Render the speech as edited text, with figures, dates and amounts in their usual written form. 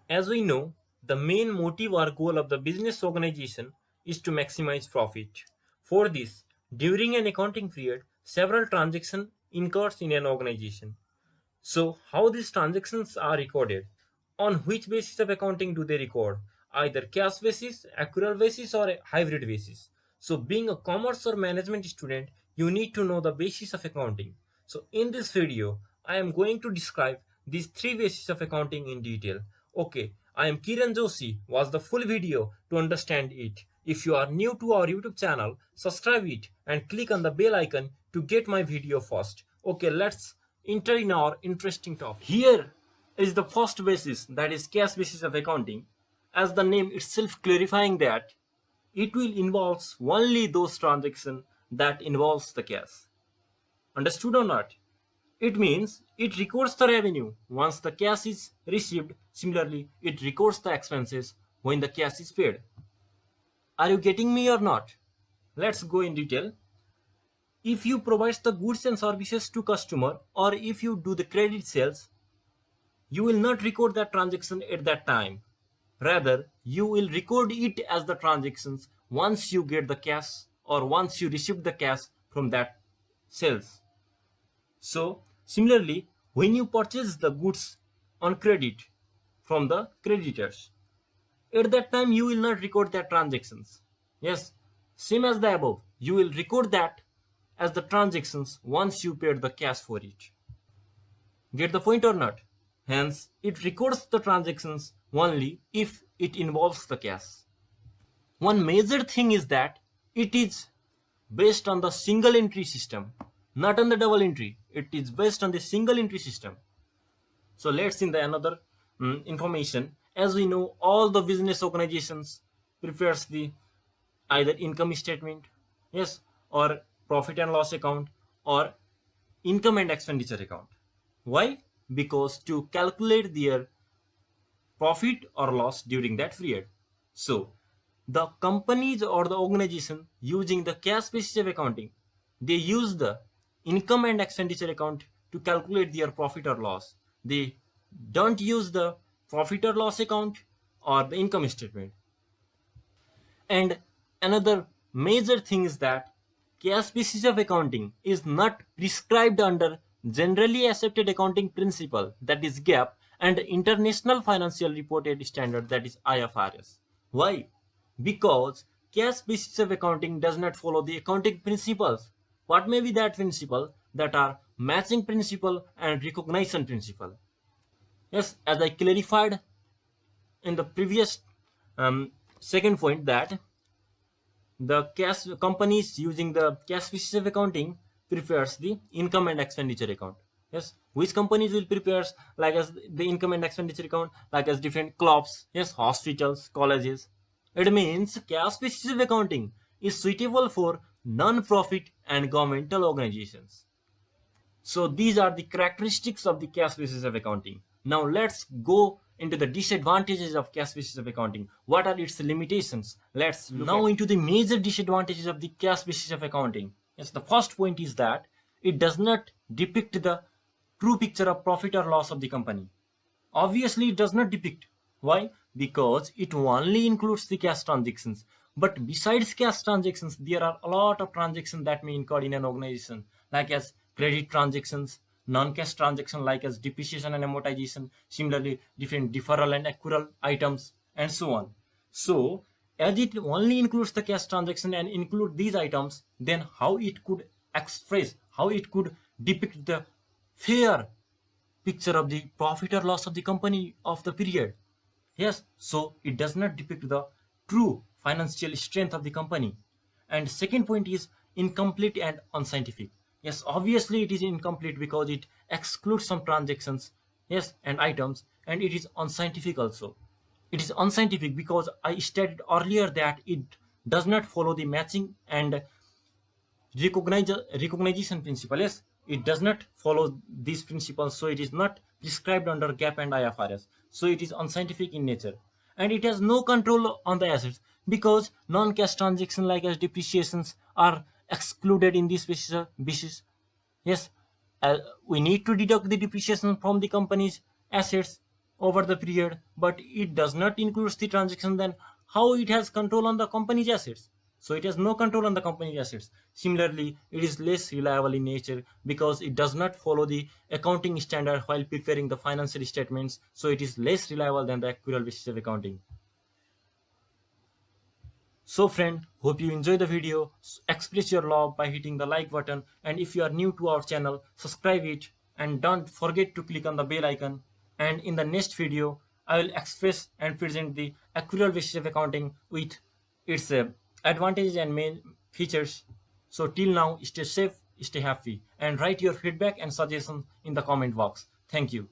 As we know, the main motive or goal of the business organization is to maximize profit. For this, during an accounting period, several transactions incurs in an organization. So, how these transactions are recorded? On which basis of accounting do they record? Either cash basis, accrual basis, or a hybrid basis. So, being a commerce or management student, you need to know the basis of accounting. So, in this video, I am going to describe these three bases of accounting in detail. Okay, I am Kiran Joshi. Watch the full video to understand it. If you are new to our YouTube channel, subscribe it and click on the bell icon to get my video first. Okay, let's enter in our interesting topic. Here is the first basis, that is cash basis of accounting. As the name itself clarifying that it will involve only those transactions that involves the cash. Understood or not? It means it records the revenue once the cash is received. Similarly, it records the expenses when the cash is paid. Are you getting me or not? Let's go in detail. If you provide the goods and services to customer, or if you do the credit sales, you will not record that transaction at that time. Rather, you will record it as the transactions once you get the cash or once you receive the cash from that sales. So, similarly, when you purchase the goods on credit from the creditors, at that time you will not record that transactions. Yes, same as the above, you will record that as the transactions once you paid the cash for it. Get the point or not? Hence, it records the transactions only if it involves the cash. One major thing is that it is based on the single entry system, not on the double entry. It is based on the single entry system. So let's see the another information. As we know, all the business organizations prepares the either income statement, yes, or profit and loss account, or income and expenditure account. Why? Because to calculate their profit or loss during that period. So, the companies or the organization using the cash basis of accounting, they use the income and expenditure account to calculate their profit or loss. They don't use the profit or loss account or the income statement. And another major thing is that cash basis of accounting is not prescribed under generally accepted accounting principle, that is GAAP, and international financial reported standard, that is IFRS. Why? Because cash basis of accounting does not follow the accounting principles. What may be that principle? That are matching principle and recognition principle. Yes, as I clarified in the previous second point, that the cash companies using the cash basis of accounting prepares the income and expenditure account. Yes, which companies will prepare like as the income and expenditure account, like as different clubs, yes, hospitals, colleges. It means cash basis of accounting is suitable for non-profit and governmental organizations. So these are the characteristics of the cash basis of accounting. Now let's go into the disadvantages of cash basis of accounting. What are its limitations? Let's look now into the major disadvantages of the cash basis of accounting. Yes, the first point is that it does not depict the true picture of profit or loss of the company. Obviously, it does not depict. Why? Because it only includes the cash transactions. But besides cash transactions, there are a lot of transactions that may incur in an organization, like as credit transactions, non-cash transactions like as depreciation and amortization, similarly different deferral and accrual items, and so on. So, as it only includes the cash transaction and include these items, then how it could express, how it could depict the fair picture of the profit or loss of the company of the period. Yes, so it does not depict the true financial strength of the company. And second point is incomplete and unscientific. Yes, obviously it is incomplete because it excludes some transactions, yes, and items, and it is unscientific also. It is unscientific because I stated earlier that it does not follow the matching and recognition principle. Yes, it does not follow these principles, so it is not prescribed under GAAP and IFRS. So it is unscientific in nature, and it has no control on the assets because non-cash transactions like as depreciations are excluded in this basis. Yes, we need to deduct the depreciation from the company's assets. over the period, but it does not include the transaction, then how it has control on the company's assets? So it has no control on the company's assets. Similarly, it is less reliable in nature because it does not follow the accounting standard while preparing the financial statements. So it is less reliable than the accrual basis of accounting. So friend, hope you enjoy the video. Express your love by hitting the like button, and if you are new to our channel, subscribe it and don't forget to click on the bell icon. And in the next video, I will express and present the accrual basis of accounting with its advantages and main features. So till now, stay safe, stay happy, and write your feedback and suggestions in the comment box. Thank you.